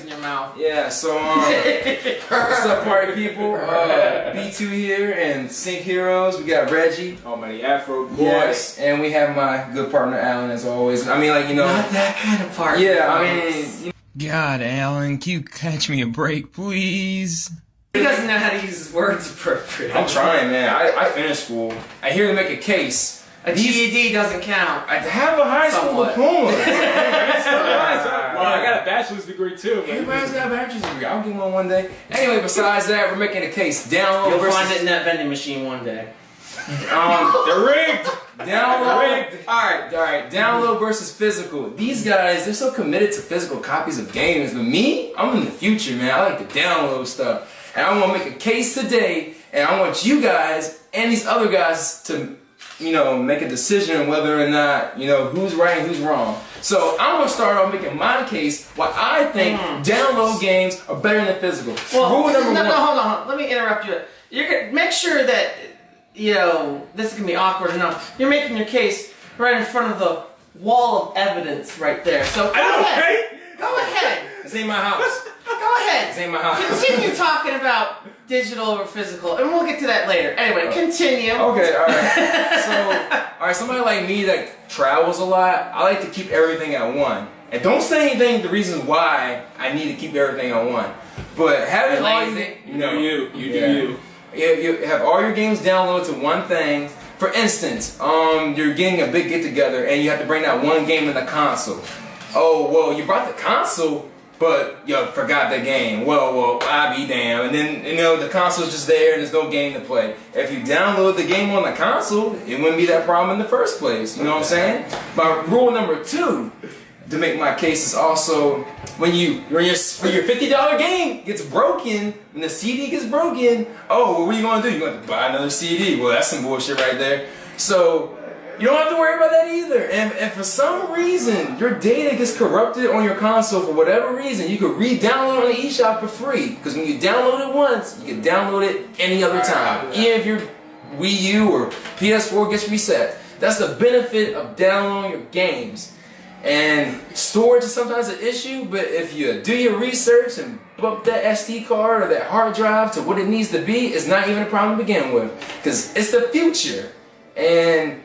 in your mouth. Yeah, so what's up, party people? B2 here and Sync Heroes. We got Reggie. Almighty Afro boy. Yes, and we have my good partner Alan as always. I mean, like, you know. Not that kind of partner. Yeah, I mean. God, Alan, can you catch me a break, please? He doesn't know how to use his words appropriately. I'm trying, man. I finished school. I here to make a case. A GED doesn't count. I have a high school Somewhat. diploma. Well, I got a bachelor's degree too. Everybody's got a bachelor's degree. I'll get one day. Anyway, besides that, we're making a case. Download You'll versus... find it in that vending machine one day. They're rigged. Download. Rigged. All right. Download versus physical. These guys, they're so committed to physical copies of games. But me, I'm in the future, man. I like to download stuff. And I want to make a case today. And I want you guys and these other guys to, you know, make a decision whether or not, you know, who's right and who's wrong. So I'm gonna start off making my case why I think download games are better than physical. Well, Rule number one. No, hold on. Let me interrupt you. You're gonna make sure that, you know, this is gonna be awkward enough. You're making your case right in front of the wall of evidence right there. So go ahead. Go ahead. This ain't my house. Go ahead. This ain't my house. Continue talking about digital or physical, and we'll get to that later. Anyway, continue. Okay, alright. Somebody like me that travels a lot, I like to keep everything at one. And don't say anything the reasons why I need to keep everything at one. But having all You have all your games downloaded to one thing. For instance, you're getting a big get together and you have to bring that one game in the console. Oh, well, you brought the console, but you forgot the game. Well, I be damn. And then, you know, the console's just there and there's no game to play. If you download the game on the console, it wouldn't be that problem in the first place. You know what I'm saying? But rule number 2 to make my case is also when your $50 game gets broken, when the CD gets broken, oh, what are you gonna do? You're gonna have to buy another CD. Well, that's some bullshit right there. So you don't have to worry about that either. And for some reason, your data gets corrupted on your console for whatever reason, you can re-download it on the eShop for free. Because when you download it once, you can download it any other time. Even if your Wii U or PS4 gets reset. That's the benefit of downloading your games. And storage is sometimes an issue, but if you do your research and bump that SD card or that hard drive to what it needs to be, it's not even a problem to begin with. Because it's the future. And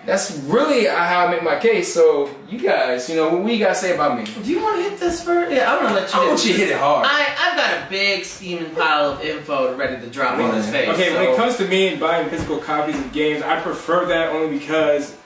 that's really how I make my case. So you guys, you know, what you guys say about me? Do you want to hit this first? Yeah, I'm gonna let you. I want you to hit it hard. I've got a big steaming pile of info ready to drop on his face. Okay, so. when it comes to me and buying physical copies of games, I prefer that only because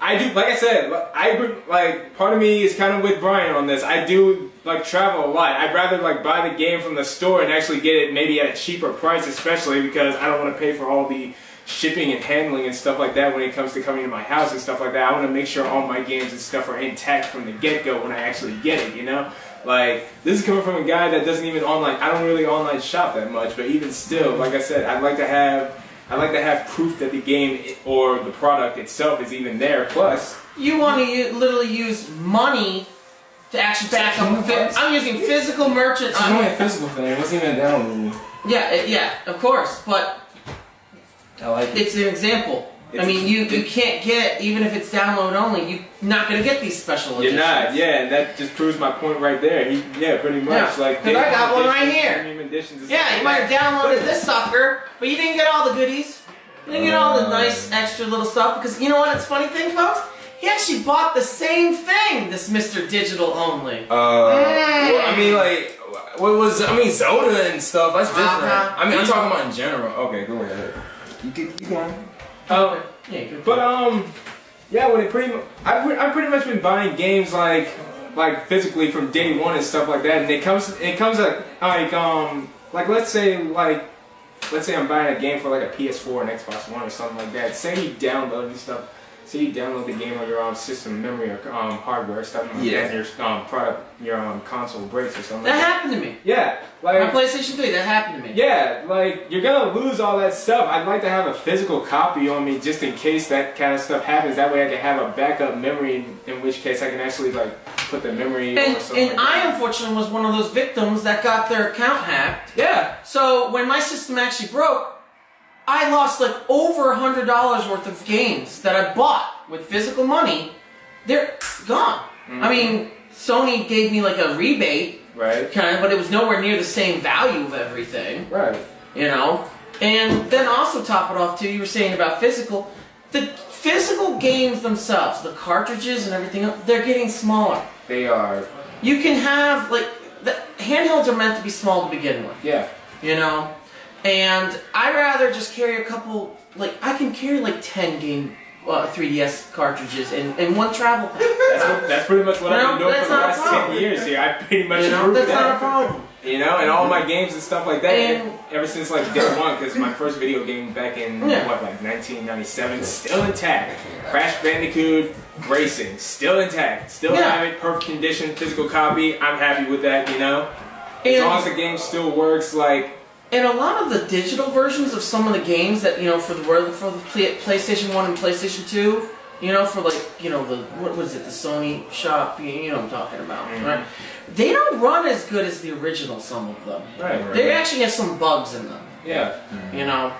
I do, like I said, I agree, like, part of me is kind of with Brian on this. I do, like, travel a lot. I'd rather, like, buy the game from the store and actually get it maybe at a cheaper price, especially because I don't want to pay for all the shipping and handling and stuff like that when it comes to coming to my house and stuff like that. I want to make sure all my games and stuff are intact from the get-go when I actually get it, you know? Like, this is coming from a guy that doesn't even online, I don't really online shop that much, but even still, like I said, I'd like to have proof that the game or the product itself is even there. Plus, you want to literally use money to actually back up. I'm using physical merchant. It's only a physical thing. It wasn't even a download. Yeah, of course, but I like it. it's an example. I mean, you can't get, even if it's download only, you're not going to get these special editions. You're not, yeah, and that just proves my point right there. Pretty much. Yeah, like, because I got one right here. Editions Yeah, you might have downloaded this sucker, but you didn't get all the goodies. You didn't get all the nice extra little stuff, because you know what, it's a funny thing, folks? He actually bought the same thing, this Mr. Digital Only. Well, I mean, like, Zelda and stuff, that's different. I mean, I'm talking about in general. Okay, go ahead. You going. Yeah, good but yeah, when it I've pretty much been buying games like physically from day one and stuff like that, and it comes like let's say I'm buying a game for like a PS4 and Xbox One or something like that. Say you download and stuff. Say you download the game on your system memory or hardware or stuff like that, and your console breaks or something. That like happened to me. Yeah, like My PlayStation 3, that happened to me. yeah, like you're gonna lose all that stuff. I'd like to have a physical copy on me just in case that kind of stuff happens. That way I can have a backup memory, in which case I can actually like put the memory or something. And I unfortunately was one of those victims that got their account hacked. Yeah. So when my system actually broke, I lost like over $100 worth of games that I bought with physical money. They're gone. I mean, Sony gave me like a rebate, Right. kind of, but it was nowhere near the same value of everything, Right. you know? And then also top it off too, you were saying about physical. The physical games themselves, the cartridges and everything else, they're getting smaller. They are. You can have, like, the handhelds are meant to be small to begin with, Yeah. you know? And I'd rather just carry a couple, like, I can carry like 10 game 3DS cartridges in one travel pack. That's pretty much what You know, I've been doing that's for the not a last 10 problem. years here. I pretty much You know, proved that's that. not a problem. You know, and all my games and stuff like that, And- ever since like day one, because my first video game back in Yeah. what, like 1997, still intact. Crash Bandicoot Racing, still intact, still Yeah. have it, perfect condition, physical copy. I'm happy with that, you know. As And- long as the game still works, like And a lot of the digital versions of some of the games that, you know, for the PlayStation 1 and PlayStation 2, you know, for like, you know, what was it, the Sony shop, you know what I'm talking about, right? They don't run as good as the original, some of them. right, They actually have some bugs in them, yeah. you know?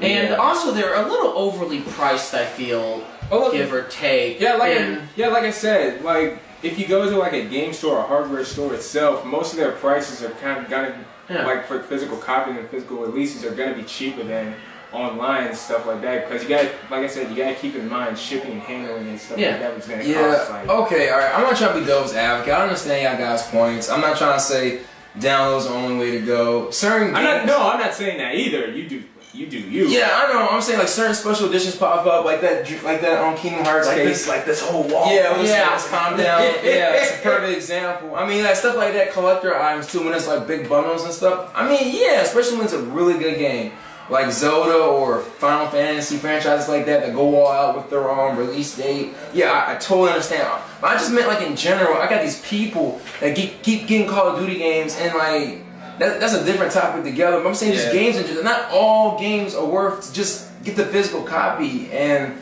Yeah. And also they're a little overly priced, I feel, Oh, look, give or take. Yeah, like And- like I said, like if you go to like a game store or hardware store itself, most of their prices are kind of gonna Yeah. like for physical copies and physical releases are gonna be cheaper than online and stuff like that because you gotta, like I said, you gotta keep in mind shipping and handling and stuff Yeah. like that was gonna cost Yeah. like. Okay. All right. I'm not trying to be devil's advocate. I understand y'all guys' points. I'm not trying to say download's the only way to go. Certain games. I'm not saying that either. You do you. Yeah, I know. I'm saying like certain special editions pop up, like that on Kingdom Hearts case. like this whole wall. Yeah, let's Yeah. calm down. Yeah, it's a perfect example. I mean, like stuff like that, collector items too, when it's like big bundles and stuff. I mean, yeah, especially when it's a really good game, like Zelda or Final Fantasy franchises like that go all out with their release date. Yeah, I totally understand. But I just meant like in general, I got these people that keep getting Call of Duty games and like. That's a different topic together. But I'm saying just games, not all games are worth just get the physical copy. And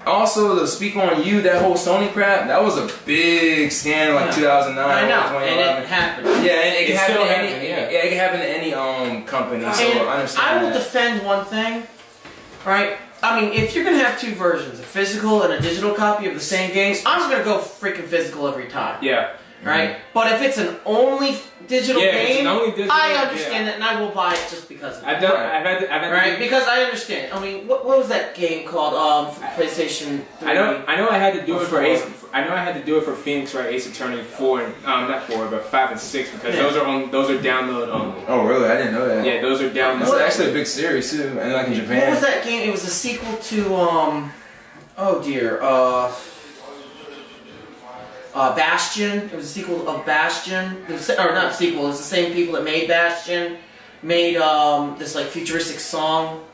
also to speak on you, that whole Sony crap, that was a big scandal like 2009 I know, or and 2011. it happened. Yeah, and it can happen still to any. happened, yeah. Yeah, it can happen to any company. So And I understand. I will that. defend one thing, right? I mean, if you're gonna have two versions, a physical and a digital copy of the same games, I'm just gonna go freaking physical every time. Yeah. Right? But if it's an only digital Yeah, if it's game, an only digital, I yeah. understand that and I will buy it just because of it. I've had to Right? do- Because I understand. I mean, what was that game called for PlayStation 3? I know I had to do it for Four. Ace. I know I had to do it for Phoenix Wright Ace Attorney 4 and not 4 but 5 and 6 because Yeah. those are download only. Oh really? I didn't know that. Yeah, those are download. That's actually a big series too, and like in Japan. What was that game? It was a sequel to oh dear, Bastion. It was a sequel of Bastion. It was, or not a sequel. It was the same people that made Bastion. Made this like futuristic songstress.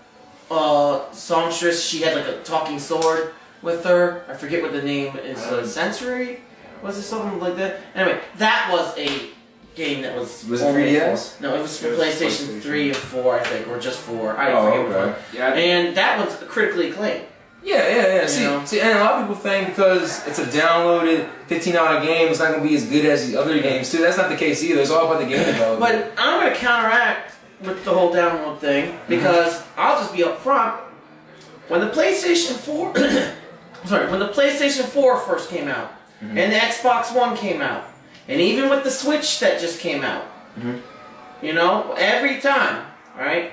She had like a talking sword with her. I forget what the name is. Sensory? Was it something like that? Anyway, that was a game that was. Was it only 3DS? for- No, it was for It was PlayStation PlayStation. 3 or 4, I think, or just 4. I Oh, forget which okay. one. Yeah, And that was critically acclaimed. Yeah. You know? See, and a lot of people think because it's a downloaded $15 game, it's not gonna be as good as the other games too. That's not the case either. It's all about the game development. But I'm going to counteract with the whole download thing because I'll just be up front. When the PlayStation 4, when the PlayStation 4 first came out, and the Xbox One came out, and even with the Switch that just came out, you know, every time, right?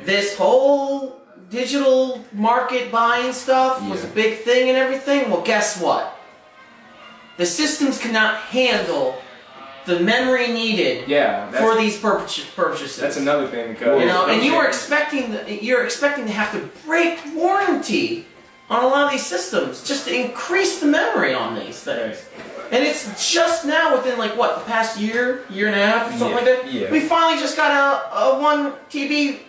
This whole digital market buying stuff was a big thing and everything. Well, guess what? The systems cannot handle the memory needed yeah. for these purchases. That's another thing because You know, and you're expecting to have to break warranty on a lot of these systems just to increase the memory on these things. And it's just now within like what, the past year and a half or something like that. Yeah. We finally just got a 1 TB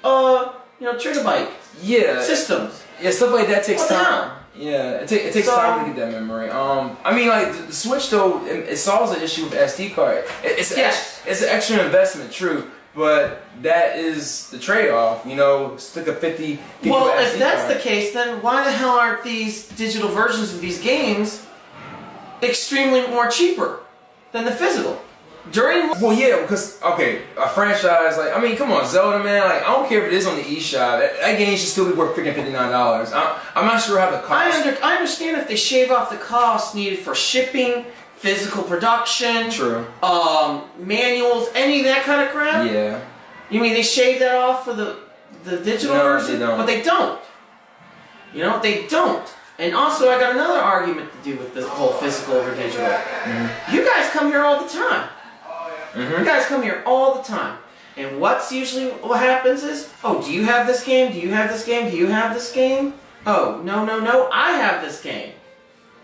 gigabyte yeah, systems. yeah, stuff like that takes What the time. hell? Yeah, it takes So- time to get that memory. I mean, like the Switch though, it solves the issue with the SD card. It's it's an extra investment, true, but that is the trade-off. You know, stick a 50. Well, gigabyte if SD that's card. the case, then why the hell aren't these digital versions of these games extremely more cheaper than the physical? Well, yeah, because okay, a franchise like come on, Zelda, man. Like I don't care if it is on the eShop. That game should still be worth freaking $59. I'm not sure how the cost. I understand if they shave off the cost needed for shipping, physical production, True. manuals, any of that kind of crap. Yeah. You mean they shave that off for the digital No, version? they don't. But they don't. You know, they don't. And also, I got another argument to do with the whole physical over digital. You guys come here all the time. You guys come here all the time. And what's usually what happens is, oh, do you have this game? Do you have this game? Do you have this game? Oh, no, I have this game.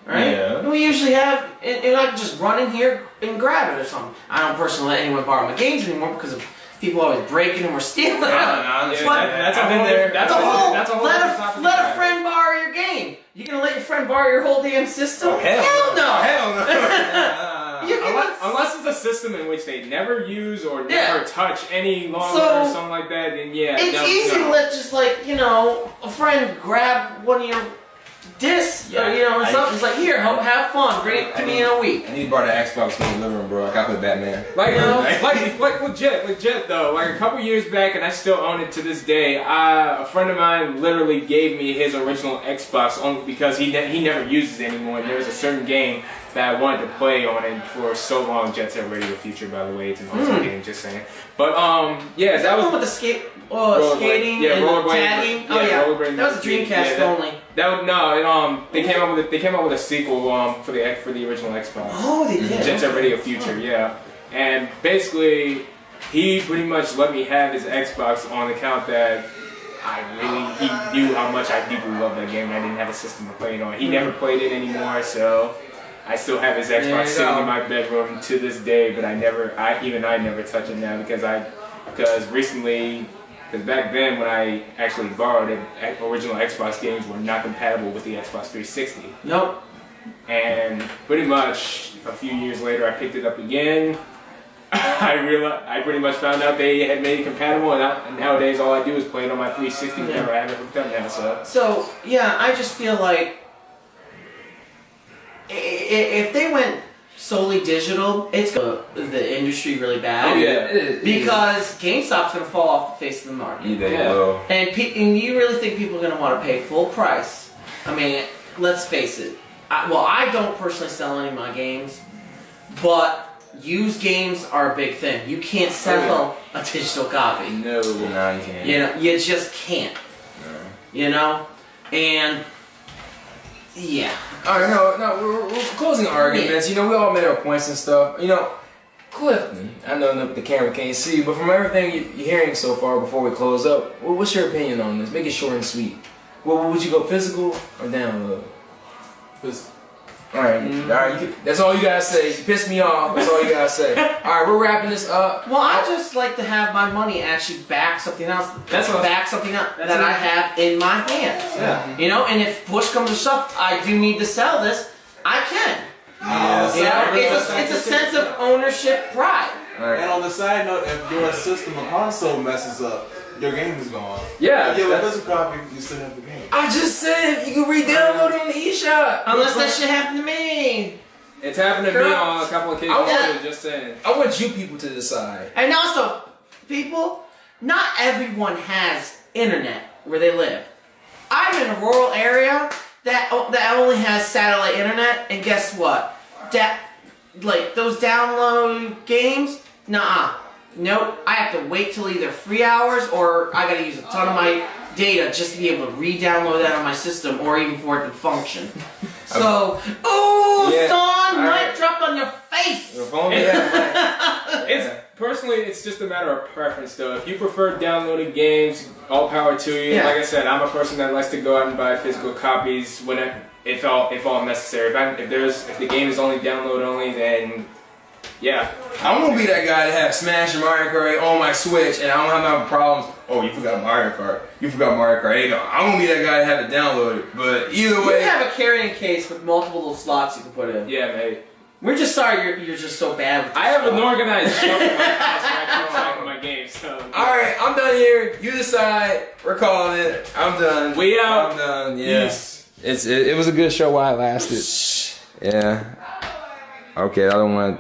Right? Yeah. And we usually have, and I can just run in here and grab it or something. I don't personally let anyone borrow my games anymore because of people always breaking them or stealing them. That's I've been there. That's a whole let different topic. a friend borrow your game. You gonna let your friend borrow your whole damn system? Oh, hell no. Hell no. You can Unless it's a system in which they never use or Yeah. never touch any longer So, or something like that, then yeah. It's no, easy no. to let just like, you know, a friend grab one of your discs, Yeah, or, you know, and I- stuff. It's like, here, have fun. Bring it to me in a week. I need to borrow the Xbox from the living room, bro. I gotta play Batman. Like, You know? like legit though. Like a couple years back, and I still own it to this day. A friend of mine literally gave me his original Xbox only because he never uses it anymore. And there was a certain game that I wanted to play on it for so long. Jet Set Radio Future, by the way, it's an awesome game. Just saying. But yeah, Is that that was one with the Rollerblade. skating Yeah, and the rollerblade. tagging? Yeah, Oh yeah, rollerblade. that was a Dreamcast Yeah, that- only. they came up with a sequel for the original Xbox. Oh, they did. Jet Set Radio Future, yeah. And basically, he pretty much let me have his Xbox on account that he knew how much I deeply loved that game and I didn't have a system to play it on. He never played it anymore, so I still have his There you Xbox sitting go. in my bedroom to this day, but I never touch it now because recently, because back then when I actually borrowed it, original Xbox games were not compatible with the Xbox 360. Nope. And pretty much a few years later, I picked it up again. I pretty much found out they had made it compatible, and nowadays all I do is play it on my 360 whenever I have it hooked up now. So yeah, I just feel like if they went solely digital, it's gonna the industry really bad. Oh, yeah. Because GameStop's gonna fall off the face of the market. Yeah, they Yeah. will. And you really think people are going to want to pay full price? I mean, let's face it. I don't personally sell any of my games, but used games are a big thing. You can't sell a digital copy. No. Nah, you can't. You know, you just can't. No. You know, and yeah. Alright, no, we're closing arguments. You know, we all made our points and stuff. You know, Clifton, I know the camera can't see you, but from everything you're hearing so far before we close up, what's your opinion on this? Make it short and sweet. Well, would you go physical or download? Physical. Alright, that's all you gotta say. You pissed me off, that's all you gotta say. Alright, we're wrapping this up. Well, I just like to have my money actually back something else. Back something up that I have in my hands. Yeah. You know, and if push comes to shove, I do need to sell this. I can. You know, it's a sense of ownership pride. And on the side note, if your system or console messes up, your game is gone. Yeah. If you have a that's- physical copy, you still have the game. I just said you can re-download it on the eShop. Unless that shit happened to me. It's happened to me on a couple occasions. I too, just saying. I want you people to decide. And also, people, not everyone has internet where they live. I'm in a rural area that only has satellite internet, and guess what? Like those download games, nah. Nope, I have to wait till either free hours or I gotta use a ton of my data just to be able to re-download that on my system or even for it to function. So, Yeah, son, all might right. drop on your face! If only that It's just a matter of preference though. If you prefer downloading games, all power to you. Yeah. Like I said, I'm a person that likes to go out and buy physical copies when if all necessary. If the game is only download only, then yeah. I'm gonna be that guy that have Smash and Mario Kart on my Switch, and I don't have no problems. Oh, you forgot Mario Kart. You forgot Mario Kart. There you go. I'm gonna be that guy that have it downloaded. But either You way, have a carrying case with multiple little slots you can put in. Yeah, mate. We're just sorry you're just so bad with I have an stuff. organized shelf in my house where I keep track of my games. So. all right, I'm done here. You decide. We're calling it. I'm done. We out. I'm done. Yeah. Peace. It was a good show while it lasted. Yeah. Okay, I don't want.